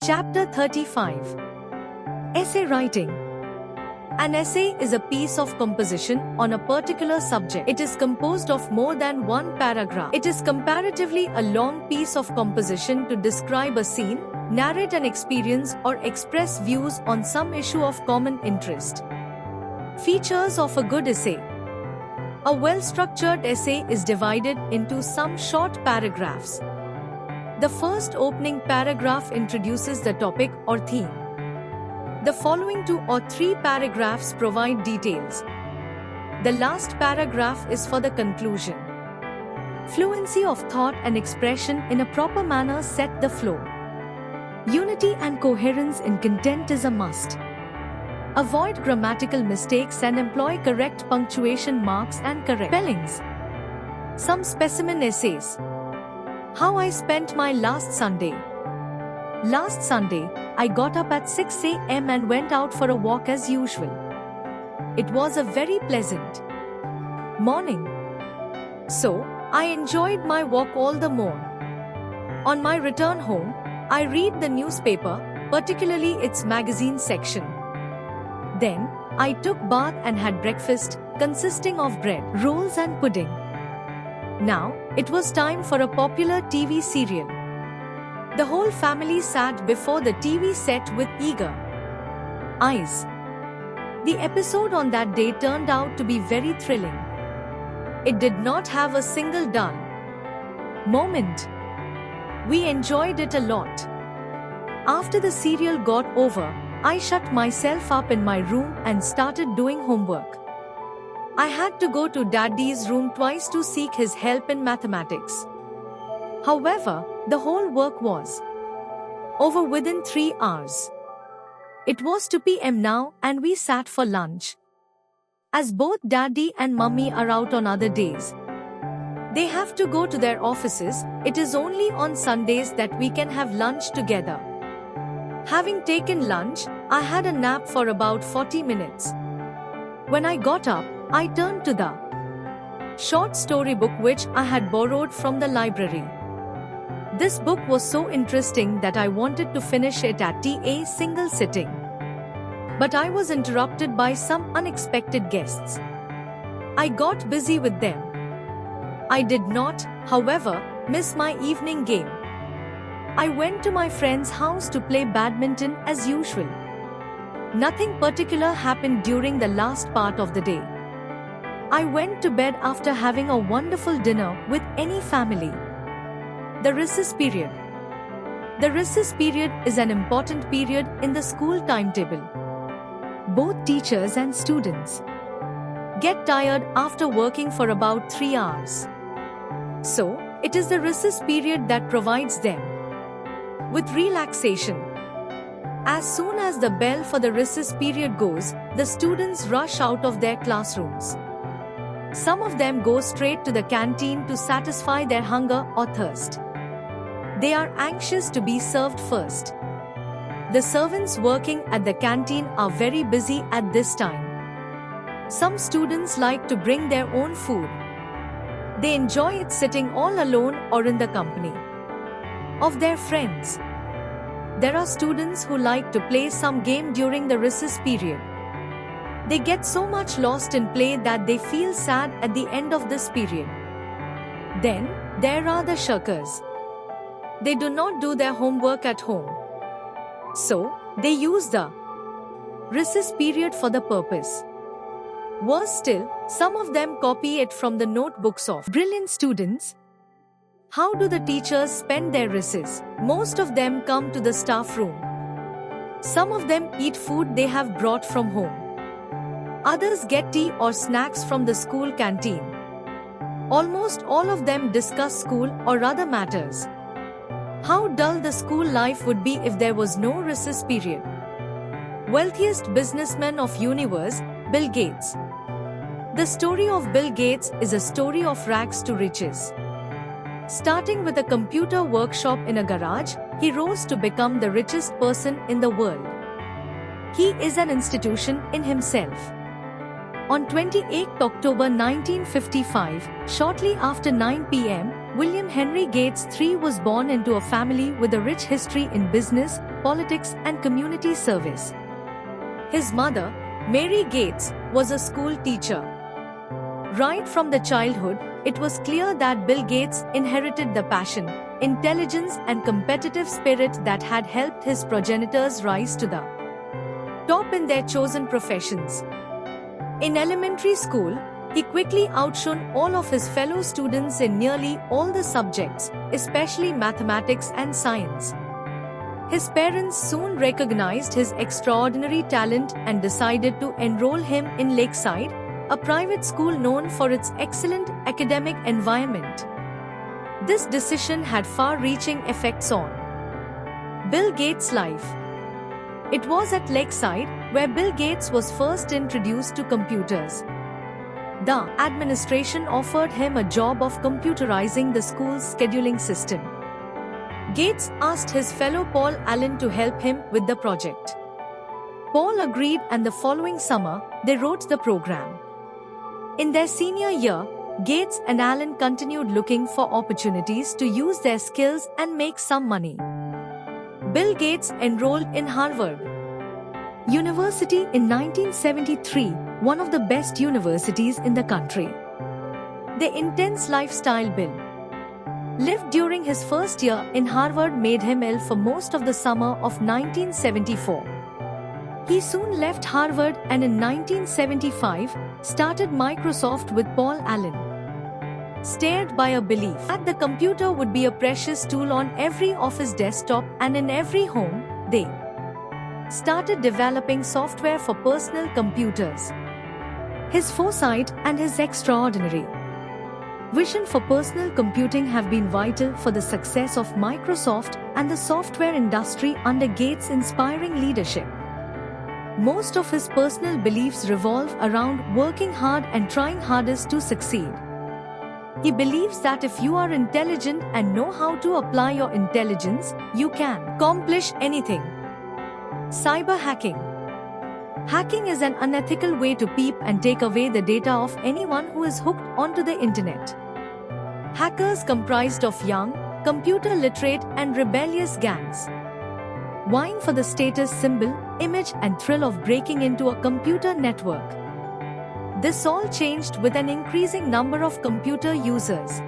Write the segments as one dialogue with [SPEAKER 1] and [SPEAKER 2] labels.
[SPEAKER 1] Chapter 35. Essay Writing. An essay is a piece of composition on a particular subject. It is composed of more than one paragraph. It is comparatively a long piece of composition to describe a scene, narrate an experience, or express views on some issue of common interest. Features of a good essay. A well-structured essay is divided into some short paragraphs. The first opening paragraph introduces the topic or theme. The following 2 or 3 paragraphs provide details. The last paragraph is for the conclusion. Fluency of thought and expression in a proper manner set the flow. Unity and coherence in content is a must. Avoid grammatical mistakes and employ correct punctuation marks and correct spellings. Some specimen essays. How I spent my last Sunday. Last Sunday, I got up at 6 a.m. and went out for a walk as usual. It was a very pleasant morning. So, I enjoyed my walk all the more. On my return home, I read the newspaper, particularly its magazine section. Then, I took bath and had breakfast, consisting of bread, rolls and pudding. Now, it was time for a popular TV serial. The whole family sat before the TV set with eager eyes. The episode on that day turned out to be very thrilling. It did not have a single dull moment. We enjoyed it a lot. After the serial got over, I shut myself up in my room and started doing homework. I had to go to Daddy's room twice to seek his help in mathematics. However, the whole work was over within 3 hours. It was 2 p.m. now and we sat for lunch. As both Daddy and Mummy are out on other days, they have to go to their offices. It is only on Sundays that we can have lunch together. Having taken lunch, I had a nap for about 40 minutes. When I got up, I turned to the short story book which I had borrowed from the library. This book was so interesting that I wanted to finish it at a single sitting. But I was interrupted by some unexpected guests. I got busy with them. I did not, however, miss my evening game. I went to my friend's house to play badminton as usual. Nothing particular happened during the last part of the day. I went to bed after having a wonderful dinner with any family. The recess period. The recess period is an important period in the school timetable. Both teachers and students get tired after working for about 3 hours. So, it is the recess period that provides them with relaxation. As soon as the bell for the recess period goes, the students rush out of their classrooms. Some of them go straight to the canteen to satisfy their hunger or thirst. They are anxious to be served first. The servants working at the canteen are very busy at this time. Some students like to bring their own food. They enjoy it sitting all alone or in the company of their friends. There are students who like to play some game during the recess period. They get so much lost in play that they feel sad at the end of this period. Then, there are the shirkers. They do not do their homework at home. So, they use the recess period for the purpose. Worse still, some of them copy it from the notebooks of brilliant students. How do the teachers spend their recess? Most of them come to the staff room. Some of them eat food they have brought from home. Others get tea or snacks from the school canteen. Almost all of them discuss school or other matters. How dull the school life would be if there was no recess period. Wealthiest businessman of universe, Bill Gates. The story of Bill Gates is a story of rags to riches. Starting with a computer workshop in a garage, he rose to become the richest person in the world. He is an institution in himself. On 28 October 1955, shortly after 9 p.m., William Henry Gates III was born into a family with a rich history in business, politics, and community service. His mother, Mary Gates, was a school teacher. Right from the childhood, it was clear that Bill Gates inherited the passion, intelligence, and competitive spirit that had helped his progenitors rise to the top in their chosen professions. In elementary school, he quickly outshone all of his fellow students in nearly all the subjects, especially mathematics and science. His parents soon recognized his extraordinary talent and decided to enroll him in Lakeside, a private school known for its excellent academic environment. This decision had far-reaching effects on Bill Gates' life. It was at Lakeside where Bill Gates was first introduced to computers. The administration offered him a job of computerizing the school's scheduling system. Gates asked his fellow Paul Allen to help him with the project. Paul agreed, and the following summer, they wrote the program. In their senior year, Gates and Allen continued looking for opportunities to use their skills and make some money. Bill Gates enrolled in Harvard University in 1973, one of the best universities in the country. The intense lifestyle Bill lived during his first year in Harvard made him ill for most of the summer of 1974. He soon left Harvard and in 1975 started Microsoft with Paul Allen. Stirred by a belief that the computer would be a precious tool on every office desktop and in every home, they started developing software for personal computers. His foresight and his extraordinary vision for personal computing have been vital for the success of Microsoft and the software industry under Gates' inspiring leadership. Most of his personal beliefs revolve around working hard and trying hardest to succeed. He believes that if you are intelligent and know how to apply your intelligence, you can accomplish anything. Cyber hacking. Hacking is an unethical way to peep and take away the data of anyone who is hooked onto the internet. Hackers comprised of young, computer literate, and rebellious gangs vying for the status symbol, image, and thrill of breaking into a computer network. This all changed with an increasing number of computer users.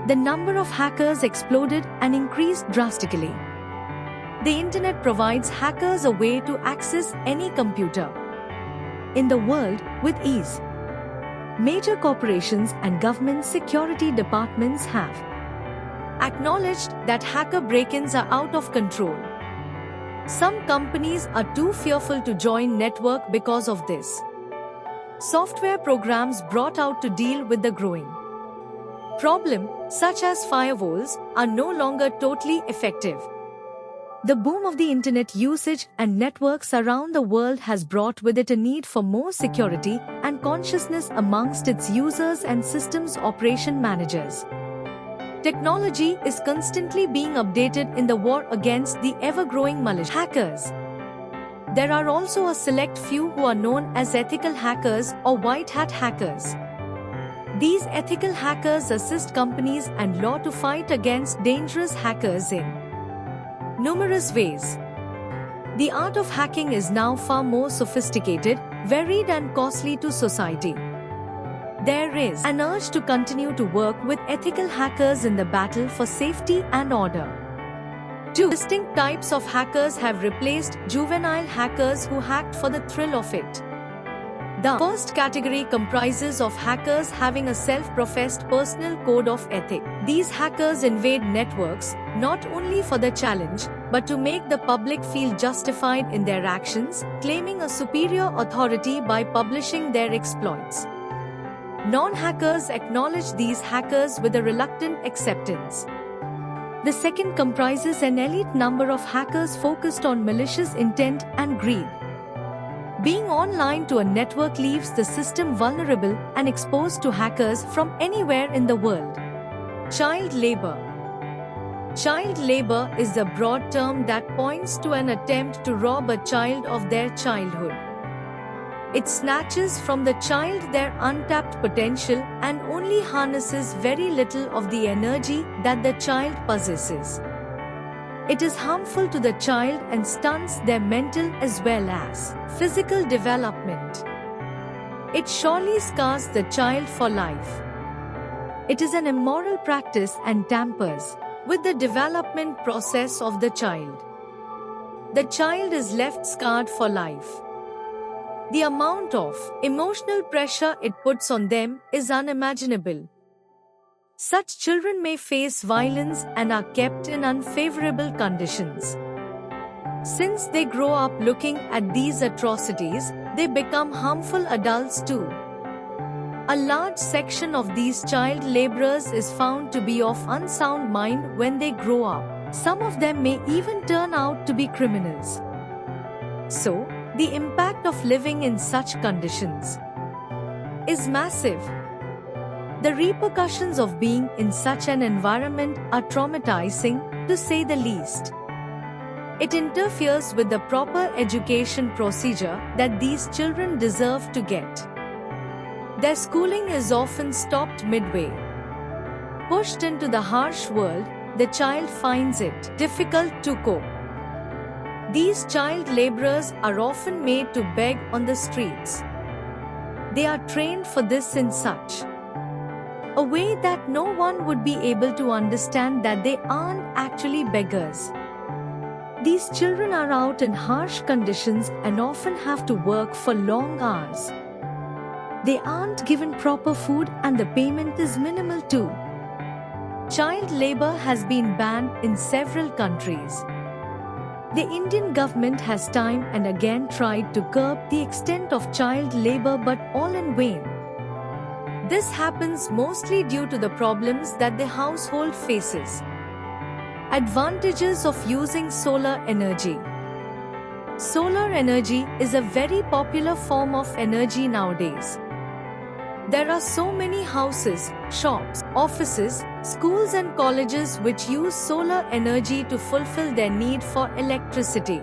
[SPEAKER 1] The number of hackers exploded and increased drastically. The internet provides hackers a way to access any computer in the world with ease. Major corporations and government security departments have acknowledged that hacker break-ins are out of control. Some companies are too fearful to join network because of this. Software programs brought out to deal with the growing problem, such as firewalls, are no longer totally effective. The boom of the internet usage and networks around the world has brought with it a need for more security and consciousness amongst its users and systems operation managers. Technology is constantly being updated in the war against the ever-growing malicious hackers. There are also a select few who are known as ethical hackers or white hat hackers. These ethical hackers assist companies and law to fight against dangerous hackers in numerous ways. The art of hacking is now far more sophisticated, varied, and costly to society. There is an urge to continue to work with ethical hackers in the battle for safety and order. Two distinct types of hackers have replaced juvenile hackers who hacked for the thrill of it. The first category comprises of hackers having a self-professed personal code of ethics. These hackers invade networks, not only for the challenge, but to make the public feel justified in their actions, claiming a superior authority by publishing their exploits. Non-hackers acknowledge these hackers with a reluctant acceptance. The second comprises an elite number of hackers focused on malicious intent and greed. Being online to a network leaves the system vulnerable and exposed to hackers from anywhere in the world. Child labor. Child labor is the broad term that points to an attempt to rob a child of their childhood. It snatches from the child their untapped potential and only harnesses very little of the energy that the child possesses. It is harmful to the child and stunts their mental as well as physical development. It surely scars the child for life. It is an immoral practice and tampers with the development process of the child. The child is left scarred for life. The amount of emotional pressure it puts on them is unimaginable. Such children may face violence and are kept in unfavorable conditions. Since they grow up looking at these atrocities, they become harmful adults too. A large section of these child laborers is found to be of unsound mind when they grow up. Some of them may even turn out to be criminals. So, the impact of living in such conditions is massive. The repercussions of being in such an environment are traumatizing, to say the least. It interferes with the proper education procedure that these children deserve to get. Their schooling is often stopped midway. Pushed into the harsh world, the child finds it difficult to cope. These child laborers are often made to beg on the streets. They are trained for this in such a way that no one would be able to understand that they aren't actually beggars. These children are out in harsh conditions and often have to work for long hours. They aren't given proper food and the payment is minimal too. Child labor has been banned in several countries. The Indian government has time and again tried to curb the extent of child labor, but all in vain. This happens mostly due to the problems that the household faces. Advantages of using solar energy. Solar energy is a very popular form of energy nowadays. There are so many houses, shops, offices, schools and colleges which use solar energy to fulfill their need for electricity.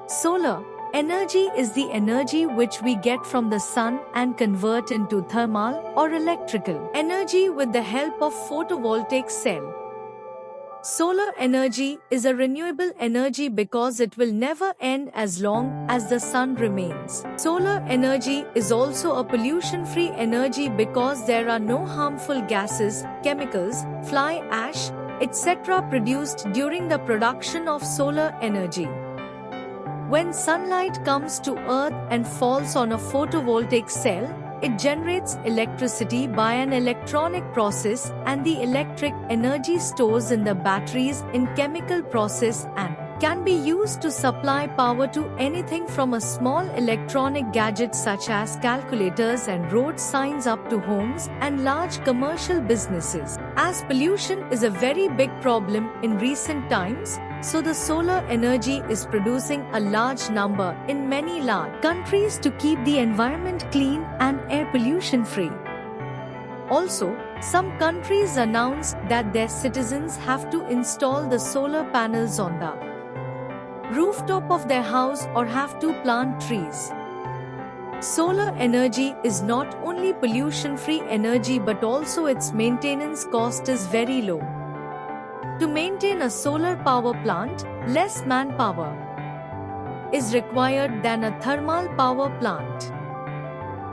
[SPEAKER 1] Solar energy is the energy which we get from the sun and convert into thermal or electrical energy with the help of photovoltaic cell. Solar energy is a renewable energy because it will never end as long as the sun remains. Solar energy is also a pollution-free energy because there are no harmful gases, chemicals, fly ash, etc. produced during the production of solar energy. When sunlight comes to earth and falls on a photovoltaic cell, it generates electricity by an electronic process, and the electric energy stores in the batteries in chemical process and can be used to supply power to anything from a small electronic gadget such as calculators and road signs up to homes and large commercial businesses. As pollution is a very big problem in recent times, so the solar energy is producing a large number in many large countries to keep the environment clean and air pollution free. Also, some countries announced that their citizens have to install the solar panels on the rooftop of their house or have to plant trees. Solar energy is not only pollution-free energy but also its maintenance cost is very low. To maintain a solar power plant, less manpower is required than a thermal power plant.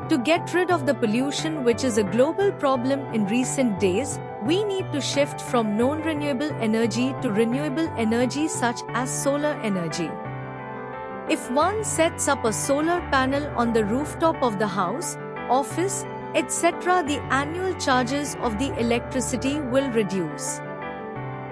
[SPEAKER 1] To get rid of the pollution, which is a global problem in recent days, we need to shift from non-renewable energy to renewable energy such as solar energy. If one sets up a solar panel on the rooftop of the house, office, etc., the annual charges of the electricity will reduce.